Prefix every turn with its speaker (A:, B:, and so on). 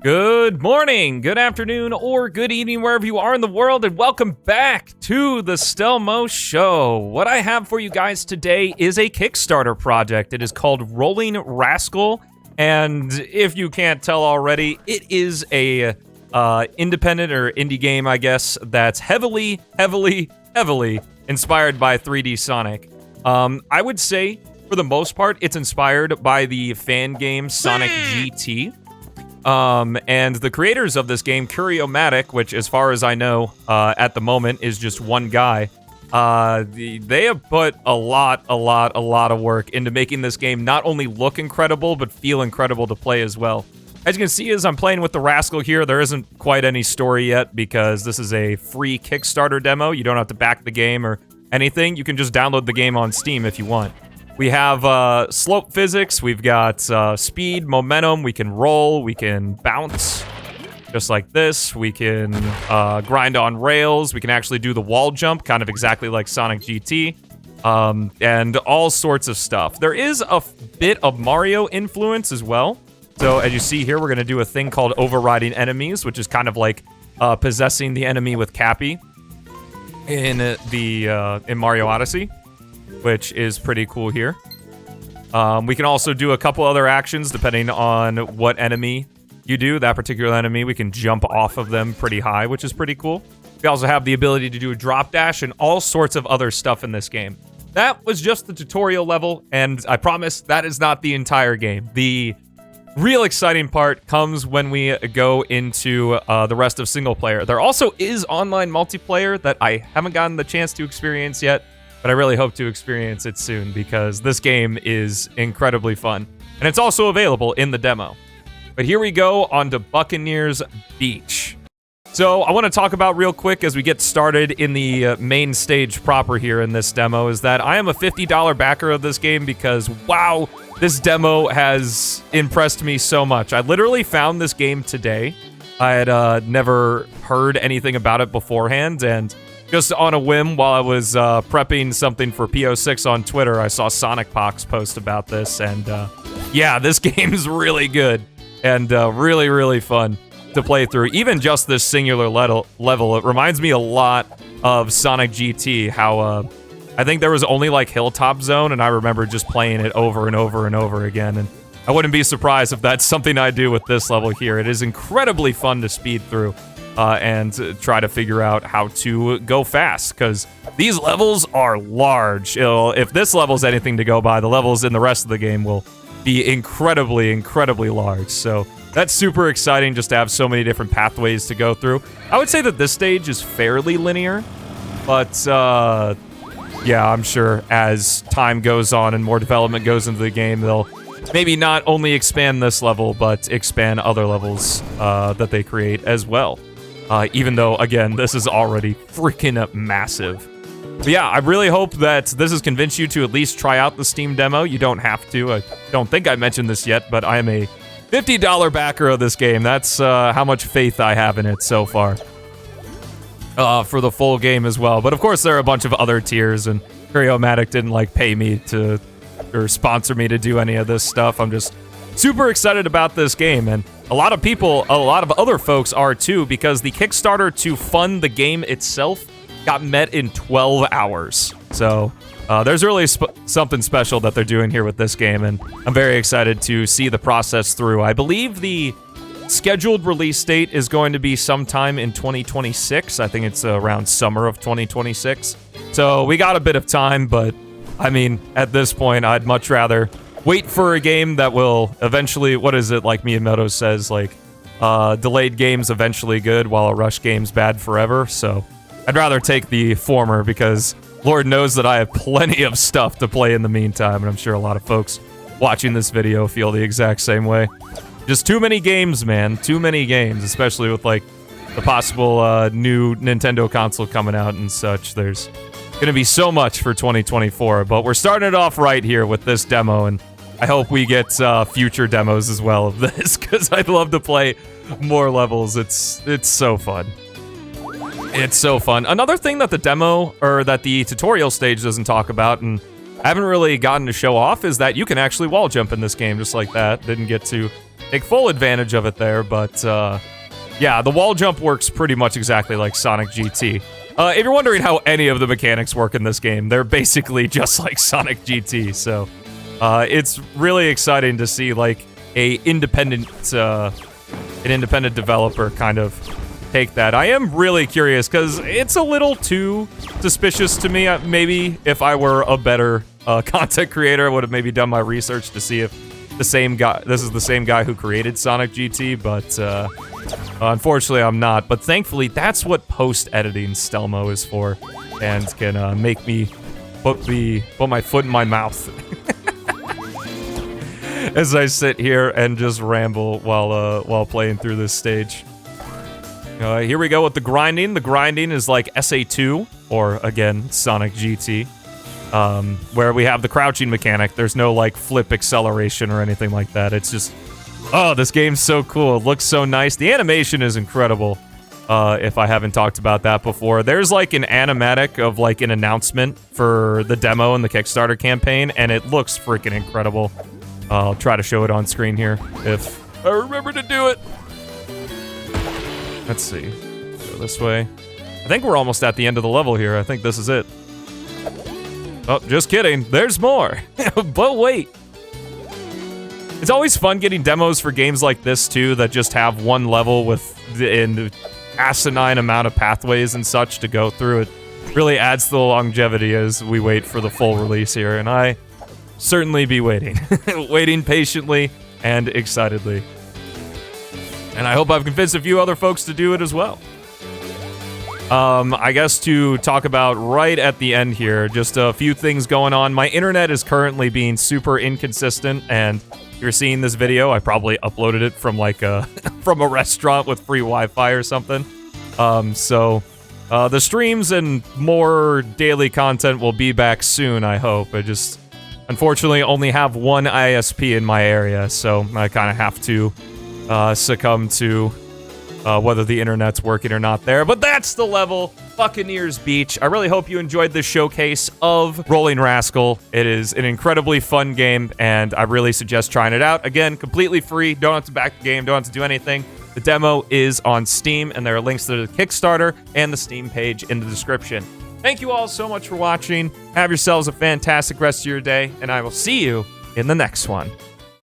A: Good morning, good afternoon, or good evening, wherever you are in the world, and welcome back to the Stelmo Show. What I have for you guys today is a Kickstarter project. It is called Rollin Rascal, and if you can't tell already, it is a independent or indie game, I guess, that's heavily inspired by 3D Sonic. I would say, for the most part, it's inspired by the fan game Sonic GT. And the creators of this game, Curiomatic, which as far as I know, at the moment is just one guy, they have put a lot of work into making this game not only look incredible, but feel incredible to play as well. As you can see, as I'm playing with the Rascal here, there isn't quite any story yet because this is a free Kickstarter demo. You don't have to back the game or anything. You can just download the game on Steam if you want. We have slope physics, we've got speed, momentum, we can roll, we can bounce, just like this. We can grind on rails, we can actually do the wall jump, kind of exactly like Sonic GT, and all sorts of stuff. There is a bit of Mario influence as well. So as you see here, we're going to do a thing called overriding enemies, which is kind of like possessing the enemy with Cappy in Mario Odyssey, which is pretty cool here. We can also do a couple other actions depending on what enemy you do. That particular enemy, we can jump off of them pretty high, which is pretty cool. We also have the ability to do a drop dash and all sorts of other stuff in this game. That was just the tutorial level, and I promise that is not the entire game. The real exciting part comes when we go into the rest of single player. There also is online multiplayer that I haven't gotten the chance to experience yet, but I really hope to experience it soon because this game is incredibly fun. And it's also available in the demo. But here we go on to Buccaneers Beach. So I want to talk about real quick as we get started in the main stage proper here in this demo is that I am a $50 backer of this game because, wow, this demo has impressed me so much. I literally found this game today. I had never heard anything about it beforehand, and just on a whim, while I was prepping something for PO6 on Twitter, I saw Sonic Pox post about this, and yeah, this game's really good, and really fun to play through. Even just this singular level, it reminds me a lot of Sonic GT, how I think there was only like Hilltop Zone, and I remember just playing it over and over again, and I wouldn't be surprised if that's something I do with this level here. It is incredibly fun to speed through. And try to figure out how to go fast, because these levels are large. If this level's anything to go by, the levels in the rest of the game will be incredibly large. So that's super exciting just to have so many different pathways to go through. I would say that this stage is fairly linear, but yeah, I'm sure as time goes on and more development goes into the game, they'll maybe not only expand this level, but expand other levels that they create as well. Even though, again, this is already freaking massive. But yeah, I really hope that this has convinced you to at least try out the Steam demo. You don't have to. I don't think I mentioned this yet, but I am a $50 backer of this game. That's how much faith I have in it so far. For the full game as well. But of course, there are a bunch of other tiers, and Curiomatic didn't, like, pay me to, or sponsor me to do any of this stuff. I'm just super excited about this game, and a lot of other folks are too, because the Kickstarter to fund the game itself got met in 12 hours. So there's really something special that they're doing here with this game, and I'm very excited to see the process through. I believe the scheduled release date is going to be sometime in 2026. I think it's around summer of 2026. So we got a bit of time, but I mean, at this point, I'd much rather wait for a game that will eventually, what is it, like Miyamoto says, like, delayed game's eventually good, while a rush game's bad forever, so I'd rather take the former, because Lord knows that I have plenty of stuff to play in the meantime, and I'm sure a lot of folks watching this video feel the exact same way. Just too many games, man, too many games, especially with, like, the possible new Nintendo console coming out and such. There's gonna be so much for 2024, but we're starting it off right here with this demo, and I hope we get future demos as well of this, because I'd love to play more levels. It's so fun. It's so fun. Another thing that the demo, or that the tutorial stage doesn't talk about, and I haven't really gotten to show off, is that you can actually wall jump in this game just like that. Didn't get to take full advantage of it there, but yeah, the wall jump works pretty much exactly like Sonic GT. If you're wondering how any of the mechanics work in this game, they're basically just like Sonic GT, so it's really exciting to see like an independent developer kind of take that. I am really curious because it's a little too suspicious to me. Maybe if I were a better content creator, I would have maybe done my research to see if this is the same guy who created Sonic GT, but unfortunately I'm not. But thankfully, that's what post-editing Stelmo is for, and can make me put my foot in my mouth as I sit here and just ramble while playing through this stage. Here we go with the grinding. The grinding is like SA2, or again, Sonic GT. Where we have the crouching mechanic. There's no, like, flip acceleration or anything like that. It's just, oh, this game's so cool. It looks so nice. The animation is incredible, if I haven't talked about that before. There's, like, an animatic of, like, an announcement for the demo in the Kickstarter campaign, and it looks freaking incredible. I'll try to show it on screen here, if I remember to do it. Let's see. Go this way. I think we're almost at the end of the level here. I think this is it. Oh, just kidding. There's more. But wait. It's always fun getting demos for games like this, too, that just have one level with an asinine amount of pathways and such to go through. It really adds to the longevity as we wait for the full release here, and I certainly be waiting. Waiting patiently and excitedly. And I hope I've convinced a few other folks to do it as well. I guess to talk about right at the end here, just a few things going on. My internet is currently being super inconsistent, and if you're seeing this video, I probably uploaded it from like from a restaurant with free Wi-Fi or something. So the streams and more daily content will be back soon, I hope. I just unfortunately only have one ISP in my area, so I kind of have to succumb to whether the internet's working or not there. But that's the level, Buccaneers Beach. I really hope you enjoyed this showcase of Rollin Rascal. It is an incredibly fun game, and I really suggest trying it out. Again, completely free. Don't have to back the game. Don't have to do anything. The demo is on Steam, and there are links to the Kickstarter and the Steam page in the description. Thank you all so much for watching. Have yourselves a fantastic rest of your day, and I will see you in the next one.